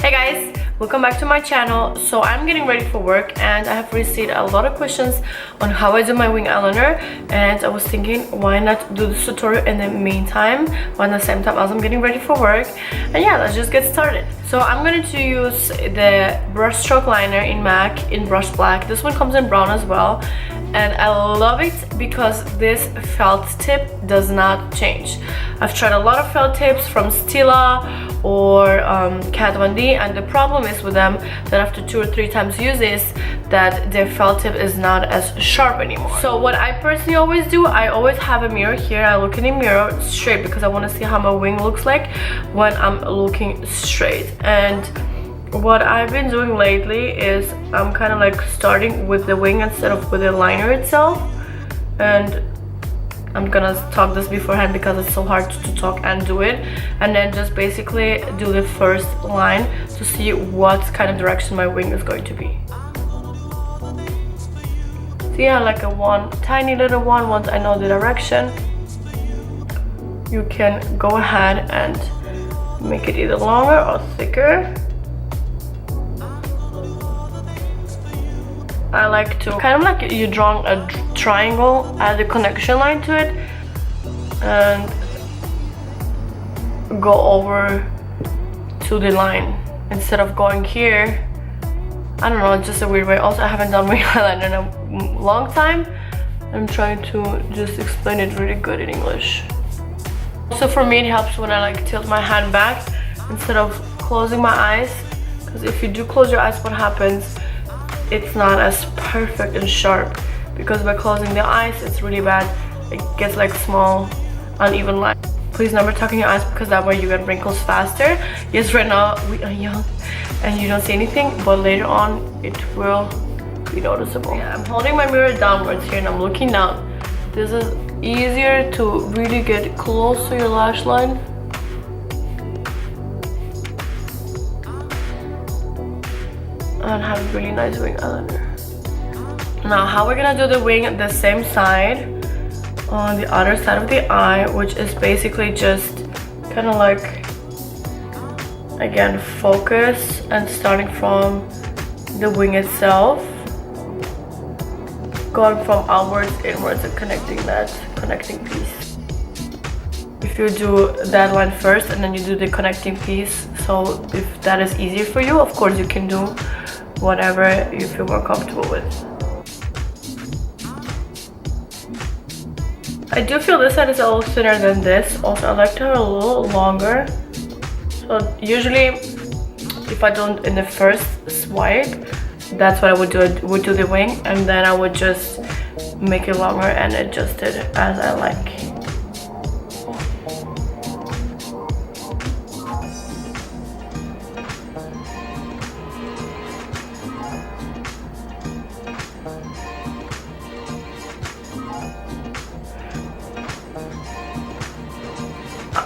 Hey guys, welcome back to my channel. So I'm getting ready for work and I have received a lot of questions on how I do my wing eyeliner, and I was thinking why not do this tutorial in the meantime or at the same time as I'm getting ready for work. And yeah, let's just get started. So I'm going to use the Brushstroke liner in MAC in Brushblack. This one comes in brown as well, and I love it because this felt tip does not change. I've tried a lot of felt tips from Stila or Kat Von D, and the problem is with them that after 2 or 3 times use this, that their felt tip is not as sharp anymore. So what I personally always do, I always have a mirror here. I look in the mirror straight because I want to see how my wing looks like when I'm looking straight. And what I've been doing lately is I'm kind of like starting with the wing instead of with the liner itself. And I'm gonna talk this beforehand because it's so hard to talk and do it, and then just basically do the first line to see what kind of direction my wing is going to be. So yeah, like a one tiny little one. Once I know the direction, you can go ahead and make it either longer or thicker. I like to kind of like you drawing a triangle, add a connection line to it, and go over to the line instead of going here. I don't know, it's just a weird way. Also, I haven't done wing eyeliner in a long time. I'm trying to just explain it really good in English. Also for me, it helps when I like tilt my hand back instead of closing my eyes, because if you do close your eyes, what happens? It's not as perfect and sharp, because by closing the eyes it's really bad. It gets like small uneven lines. Please never tuck in your eyes because that way you get wrinkles faster. Yes, right now we are young and you don't see anything, but later on it will be noticeable. Yeah, I'm holding my mirror downwards here and I'm looking down. This is easier to really get close to your lash line. And have a really nice wing eyeliner. Now how we're gonna do the wing, the same side on the other side of the eye, which is basically just kind of like, again, focus and starting from the wing itself, going from outwards, inwards, and connecting that connecting piece. If you do that line first and then you do the connecting piece, so if that is easier for you, of course you can do whatever you feel more comfortable with. I do feel this side is a little thinner than this. Also, I like to have a little longer. So usually, if I don't in the first swipe, that's what I would do. I would do the wing, and then I would just make it longer and adjust it as I like.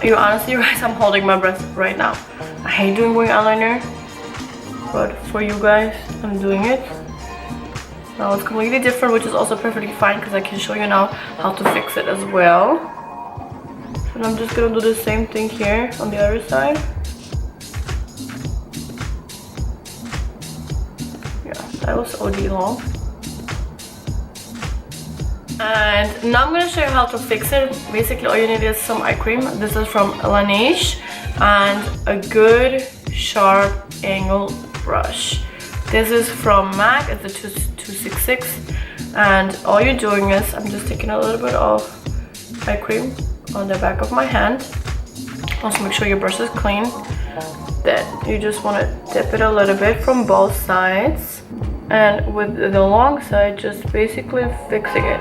You honestly, guys, I'm holding my breath right now. I hate doing wing eyeliner, but for you guys, I'm doing it. Now it's completely different, which is also perfectly fine because I can show you now how to fix it as well. And I'm just gonna do the same thing here on the other side. Yeah, that was OD long. And now I'm going to show you how to fix it. Basically all you need is some eye cream. This is from neige and a good sharp angle brush. This is from MAC, it's a 266, and all you're doing is I'm just taking a little bit of eye cream on the back of my hand. Also make sure your brush is clean. Then you just want to dip it a little bit from both sides, and with the long side just basically fixing it.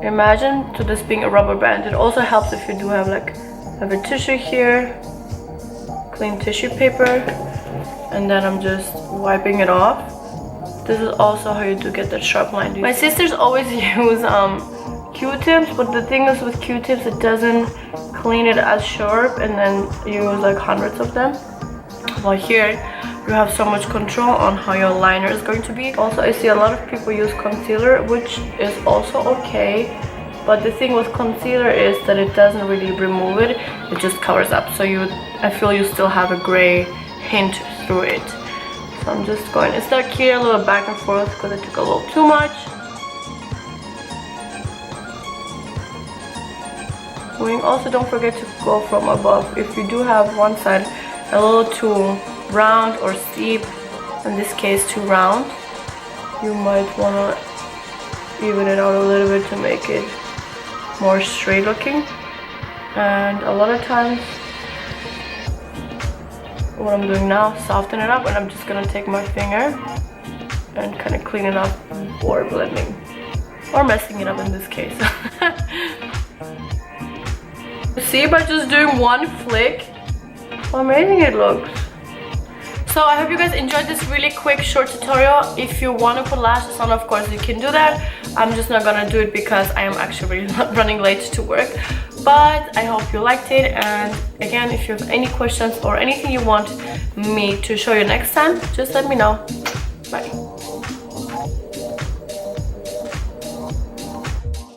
Imagine to this being a rubber band. It also helps if you do have like a tissue here, clean tissue paper, and then I'm just wiping it off. This is also how you do get that sharp line. My sisters always use Q-tips, but the thing is with Q-tips it doesn't clean it as sharp, and then you use like hundreds of them. While here you have so much control on how your liner is going to be. Also, I see a lot of people use concealer, which is also okay, but the thing with concealer is that it doesn't really remove it, it just covers up. So I feel you still have a gray hint through it. So I'm just going, it's not cute, a little back and forth because I took a little too much. Also, don't forget to go from above. If you do have one side a little too round or steep, in this case too round, you might want to even it out a little bit to make it more straight looking. And a lot of times what I'm doing now, soften it up, and I'm just gonna take my finger and kind of clean it up or blending or messing it up in this case. See, by just doing one flick, how amazing it looks. So I hope you guys enjoyed this really quick short tutorial. If you want to put lashes on, of course you can do that. I'm just not gonna do it because I am actually running late to work. But I hope you liked it, and again, if you have any questions or anything you want me to show you next time, just let me know. Bye.